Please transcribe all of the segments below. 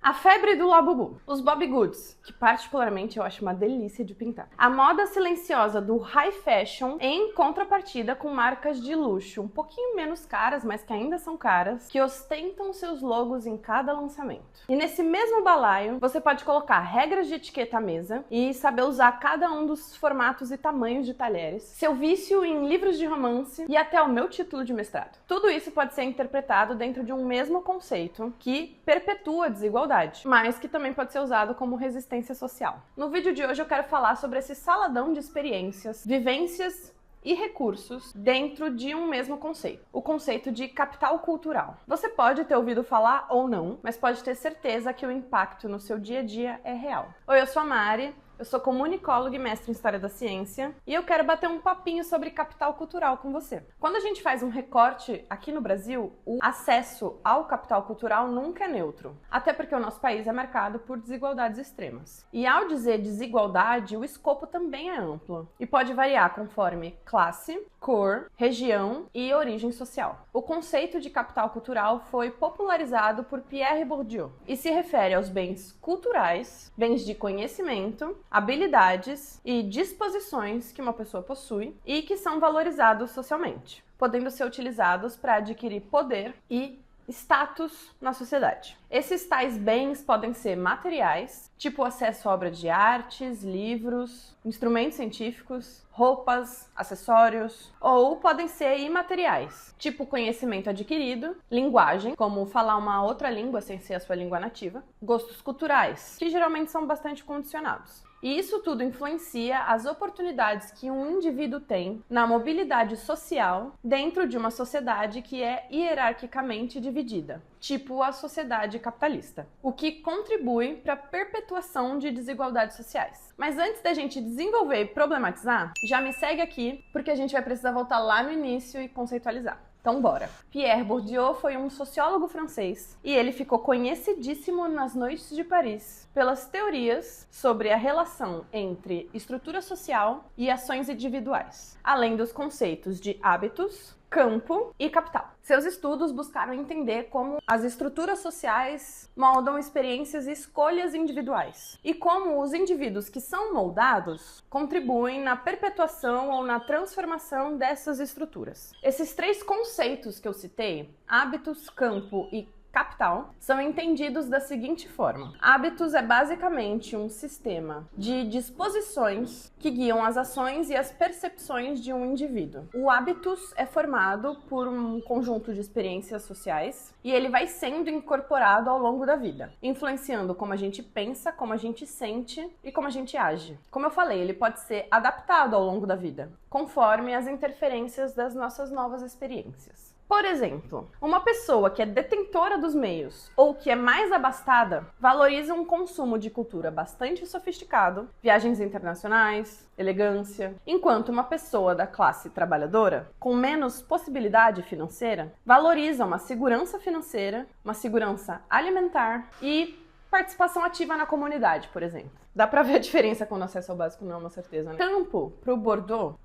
A febre do Labubu. Os Bobbie Goods, que particularmente eu acho uma delícia de pintar. A moda silenciosa do high fashion em contrapartida com marcas de luxo, um pouquinho menos caras, mas que ainda são caras, que ostentam seus logos em cada lançamento. E nesse mesmo balaio, você pode colocar regras de etiqueta à mesa e saber usar cada um dos formatos e tamanhos de talheres, seu vício em livros de romance e até o meu título de mestrado. Tudo isso pode ser interpretado dentro de um mesmo conceito que perpetua a desigualdade, mas que também pode ser usado como resistência social. No vídeo de hoje eu quero falar sobre esse saladão de experiências, vivências e recursos dentro de um mesmo conceito, o conceito de capital cultural. Você pode ter ouvido falar ou não, mas pode ter certeza que o impacto no seu dia a dia é real. Oi, eu sou a Mari. Eu sou comunicóloga e mestre em História da Ciência e eu quero bater um papinho sobre capital cultural com você. Quando a gente faz um recorte aqui no Brasil, o acesso ao capital cultural nunca é neutro, até porque o nosso país é marcado por desigualdades extremas. E ao dizer desigualdade, o escopo também é amplo e pode variar conforme classe, cor, região e origem social. O conceito de capital cultural foi popularizado por Pierre Bourdieu e se refere aos bens culturais, bens de conhecimento, habilidades e disposições que uma pessoa possui e que são valorizados socialmente, podendo ser utilizados para adquirir poder e status na sociedade. Esses tais bens podem ser materiais, tipo acesso a obras de artes, livros, instrumentos científicos, roupas, acessórios, ou podem ser imateriais, tipo conhecimento adquirido, linguagem, como falar uma outra língua sem ser a sua língua nativa, gostos culturais, que geralmente são bastante condicionados. E isso tudo influencia as oportunidades que um indivíduo tem na mobilidade social dentro de uma sociedade que é hierarquicamente dividida, tipo a sociedade capitalista, o que contribui para a perpetuação de desigualdades sociais. Mas antes da gente desenvolver e problematizar, já me segue aqui, porque a gente vai precisar voltar lá no início e conceitualizar. Então bora! Pierre Bourdieu foi um sociólogo francês e ele ficou conhecidíssimo nas noites de Paris pelas teorias sobre a relação entre estrutura social e ações individuais, além dos conceitos de hábitos, campo e capital. Seus estudos buscaram entender como as estruturas sociais moldam experiências e escolhas individuais e como os indivíduos que são moldados contribuem na perpetuação ou na transformação dessas estruturas. Esses três conceitos que eu citei, hábitos, campo e capital, são entendidos da seguinte forma. Hábitos é basicamente um sistema de disposições que guiam as ações e as percepções de um indivíduo. O hábitus é formado por um conjunto de experiências sociais e ele vai sendo incorporado ao longo da vida, influenciando como a gente pensa, como a gente sente e como a gente age. Como eu falei, ele pode ser adaptado ao longo da vida, conforme as interferências das nossas novas experiências. Por exemplo, uma pessoa que é detentora dos meios ou que é mais abastada valoriza um consumo de cultura bastante sofisticado, viagens internacionais, elegância, enquanto uma pessoa da classe trabalhadora, com menos possibilidade financeira, valoriza uma segurança financeira, uma segurança alimentar e participação ativa na comunidade, por exemplo. Dá pra ver a diferença quando o acesso ao básico não é uma certeza, né? Campo pro Bourdieu.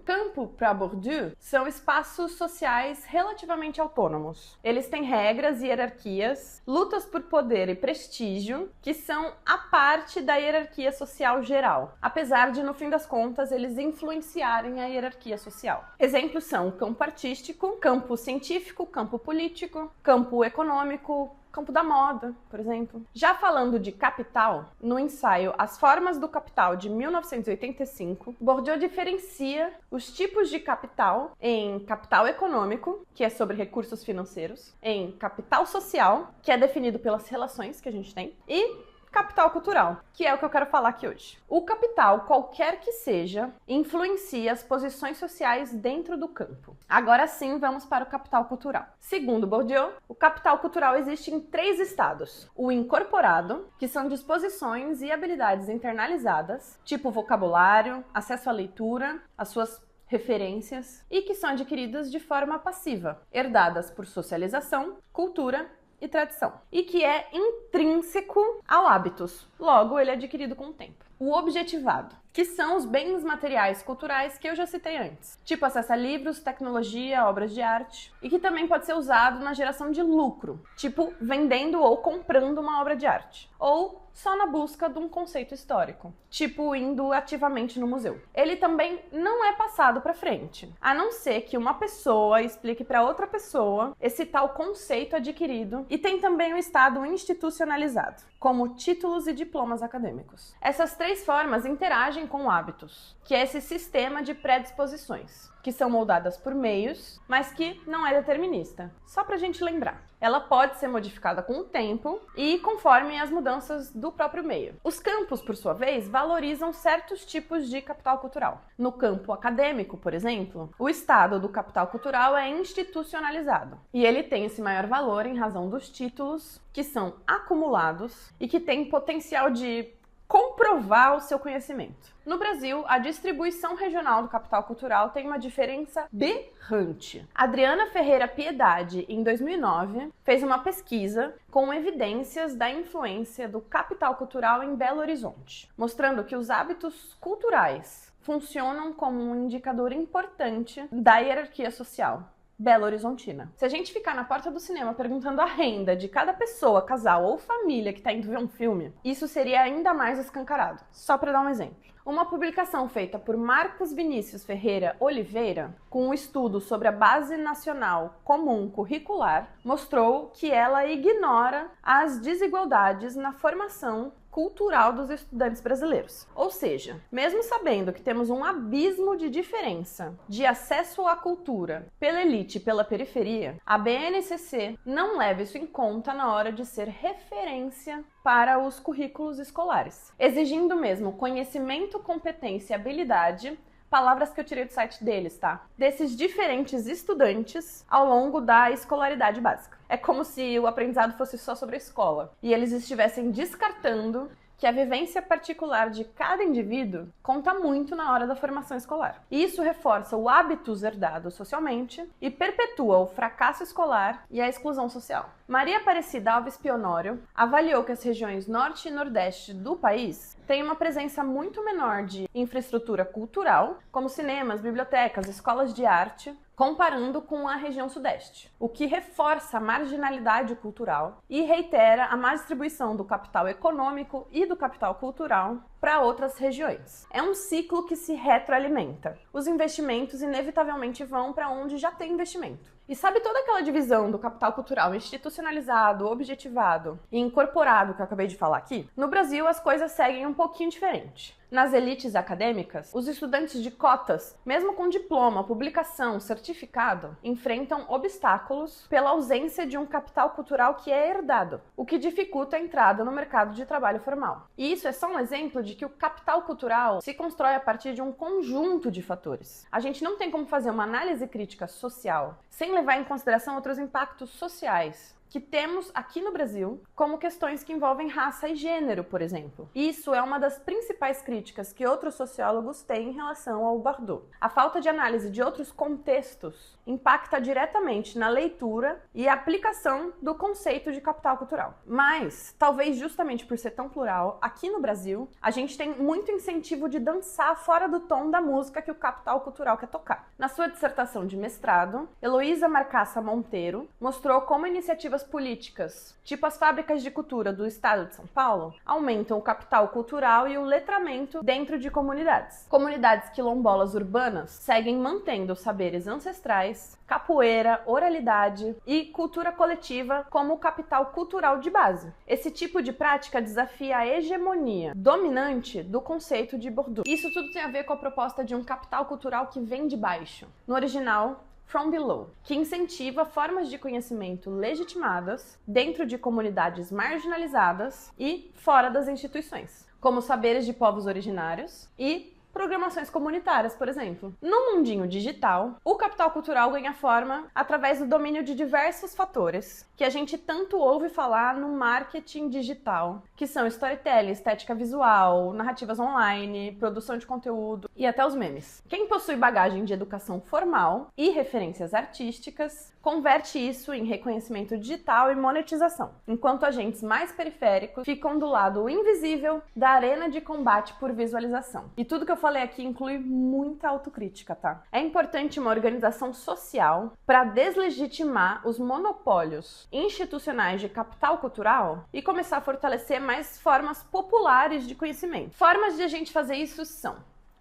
Campo para Bourdieu são espaços sociais relativamente autônomos. Eles têm regras e hierarquias, lutas por poder e prestígio que são a parte da hierarquia social geral, apesar de, no fim das contas, eles influenciarem a hierarquia social. Exemplos são campo artístico, campo científico, campo político, campo econômico, campo da moda, por exemplo. Já falando de capital, no ensaio As Formas do Capital, de 1985, Bourdieu diferencia os tipos de capital em capital econômico, que é sobre recursos financeiros, em capital social, que é definido pelas relações que a gente tem, e capital cultural, que é o que eu quero falar aqui hoje. O capital, qualquer que seja, influencia as posições sociais dentro do campo. Agora sim, vamos para o capital cultural. Segundo Bourdieu, o capital cultural existe em 3 estados. O incorporado, que são disposições e habilidades internalizadas, tipo vocabulário, acesso à leitura, as suas referências, e que são adquiridas de forma passiva, herdadas por socialização, cultura e tradição, e que é intrínseco ao hábitos, logo ele é adquirido com o tempo. O objetivado, que são os bens materiais culturais que eu já citei antes, tipo acesso a livros, tecnologia, obras de arte, e que também pode ser usado na geração de lucro, tipo vendendo ou comprando uma obra de arte, ou só na busca de um conceito histórico, tipo indo ativamente no museu. Ele também não é passado para frente, a não ser que uma pessoa explique para outra pessoa esse tal conceito adquirido, e tem também o estado institucionalizado, como títulos e diplomas acadêmicos. Essas três formas interagem com hábitos, que é esse sistema de predisposições, que são moldadas por meios, mas que não é determinista. Só pra gente lembrar. Ela pode ser modificada com o tempo e conforme as mudanças do próprio meio. Os campos, por sua vez, valorizam certos tipos de capital cultural. No campo acadêmico, por exemplo, o estado do capital cultural é institucionalizado. E ele tem esse maior valor em razão dos títulos que são acumulados e que têm potencial de comprovar o seu conhecimento. No Brasil, a distribuição regional do capital cultural tem uma diferença berrante. Adriana Ferreira Piedade, em 2009, fez uma pesquisa com evidências da influência do capital cultural em Belo Horizonte, mostrando que os hábitos culturais funcionam como um indicador importante da hierarquia social Belo Horizontina. Se a gente ficar na porta do cinema perguntando a renda de cada pessoa, casal ou família que está indo ver um filme, isso seria ainda mais escancarado. Só para dar um exemplo. Uma publicação feita por Marcos Vinícius Ferreira Oliveira, com um estudo sobre a Base Nacional Comum Curricular, mostrou que ela ignora as desigualdades na formação cultural dos estudantes brasileiros. Ou seja, mesmo sabendo que temos um abismo de diferença de acesso à cultura pela elite e pela periferia, a BNCC não leva isso em conta na hora de ser referência para os currículos escolares, exigindo mesmo conhecimento, competência e habilidade, palavras que eu tirei do site deles, tá? Desses diferentes estudantes ao longo da escolaridade básica. É como se o aprendizado fosse só sobre a escola e eles estivessem descartando que a vivência particular de cada indivíduo conta muito na hora da formação escolar. Isso reforça o hábitos herdados socialmente e perpetua o fracasso escolar e a exclusão social. Maria Aparecida Alves Pionório avaliou que as regiões norte e nordeste do país têm uma presença muito menor de infraestrutura cultural, como cinemas, bibliotecas, escolas de arte, comparando com a região sudeste, o que reforça a marginalidade cultural e reitera a má distribuição do capital econômico e do capital cultural para outras regiões. É um ciclo que se retroalimenta. Os investimentos inevitavelmente vão para onde já tem investimento. E sabe toda aquela divisão do capital cultural institucionalizado, objetivado e incorporado que eu acabei de falar aqui? No Brasil, as coisas seguem um pouquinho diferente. Nas elites acadêmicas, os estudantes de cotas, mesmo com diploma, publicação, certificado, enfrentam obstáculos pela ausência de um capital cultural que é herdado, o que dificulta a entrada no mercado de trabalho formal. E isso é só um exemplo de que o capital cultural se constrói a partir de um conjunto de fatores. A gente não tem como fazer uma análise crítica social sem levar em consideração outros impactos sociais que temos aqui no Brasil, como questões que envolvem raça e gênero, por exemplo. Isso é uma das principais críticas que outros sociólogos têm em relação ao Bardot. A falta de análise de outros contextos impacta diretamente na leitura e aplicação do conceito de capital cultural. Mas, talvez justamente por ser tão plural, aqui no Brasil, a gente tem muito incentivo de dançar fora do tom da música que o capital cultural quer tocar. Na sua dissertação de mestrado, Heloísa Marcassa Monteiro mostrou como iniciativas políticas, tipo as fábricas de cultura do estado de São Paulo, aumentam o capital cultural e o letramento dentro de comunidades. Comunidades quilombolas urbanas seguem mantendo os saberes ancestrais, capoeira, oralidade e cultura coletiva como capital cultural de base. Esse tipo de prática desafia a hegemonia dominante do conceito de Bourdieu. Isso tudo tem a ver com a proposta de um capital cultural que vem de baixo. No original, From Below, que incentiva formas de conhecimento legitimadas dentro de comunidades marginalizadas e fora das instituições, como saberes de povos originários e programações comunitárias, por exemplo. No mundinho digital, o capital cultural ganha forma através do domínio de diversos fatores que a gente tanto ouve falar no marketing digital, que são storytelling, estética visual, narrativas online, produção de conteúdo e até os memes. Quem possui bagagem de educação formal e referências artísticas converte isso em reconhecimento digital e monetização, enquanto agentes mais periféricos ficam do lado invisível da arena de combate por visualização. E tudo que eu falei aqui inclui muita autocrítica, tá? É importante uma organização social para deslegitimar os monopólios institucionais de capital cultural e começar a fortalecer mais formas populares de conhecimento. Formas de a gente fazer isso são: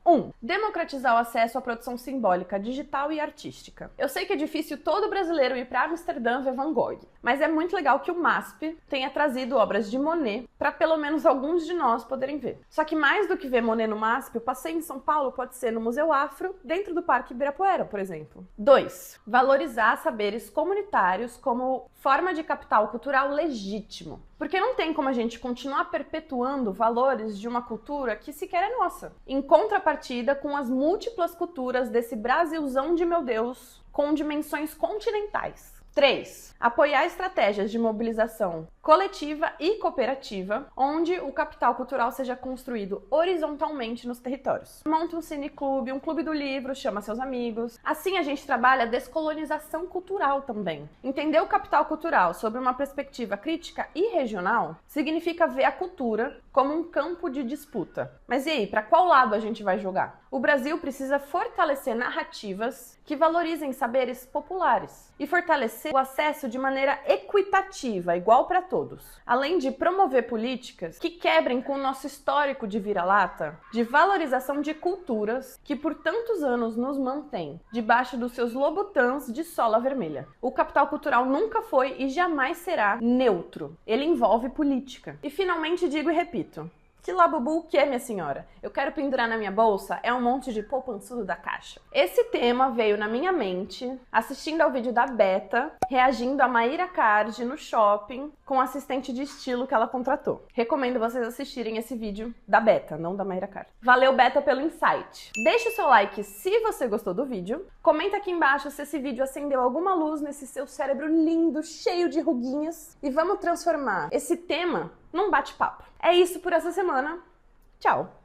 1. Democratizar o acesso à produção simbólica, digital e artística. Eu sei que é difícil todo brasileiro ir para Amsterdã ver Van Gogh, mas é muito legal que o MASP tenha trazido obras de Monet para pelo menos alguns de nós poderem ver. Só que mais do que ver Monet no MASP, o passeio em São Paulo pode ser no Museu Afro, dentro do Parque Ibirapuera, por exemplo. 2. Valorizar saberes comunitários como forma de capital cultural legítimo. Porque não tem como a gente continuar perpetuando valores de uma cultura que sequer é nossa, em contrapartida com as múltiplas culturas desse Brasilzão de meu Deus, com dimensões continentais. 3. Apoiar estratégias de mobilização coletiva e cooperativa, onde o capital cultural seja construído horizontalmente nos territórios. Monta um cineclube, um clube do livro, chama seus amigos. Assim a gente trabalha a descolonização cultural também. Entender o capital cultural sob uma perspectiva crítica e regional significa ver a cultura como um campo de disputa. Mas e aí, para qual lado a gente vai jogar? O Brasil precisa fortalecer narrativas que valorizem saberes populares e fortalecer o acesso de maneira equitativa, igual para todos. Além de promover políticas que quebrem com o nosso histórico de vira-lata, de valorização de culturas que por tantos anos nos mantém debaixo dos seus lobutãs de sola vermelha. O capital cultural nunca foi e jamais será neutro. Ele envolve política. E finalmente digo e repito: que labubu o que é, minha senhora? Eu quero pendurar na minha bolsa é um monte de poupançudo da Caixa. Esse tema veio na minha mente assistindo ao vídeo da Beta, reagindo a Maíra Card no shopping com o assistente de estilo que ela contratou. Recomendo vocês assistirem esse vídeo da Beta, não da Maíra Card. Valeu, Beta, pelo insight. Deixe o seu like se você gostou do vídeo. Comenta aqui embaixo se esse vídeo acendeu alguma luz nesse seu cérebro lindo, cheio de ruguinhas. E vamos transformar esse tema num bate-papo. É isso por essa semana. Tchau!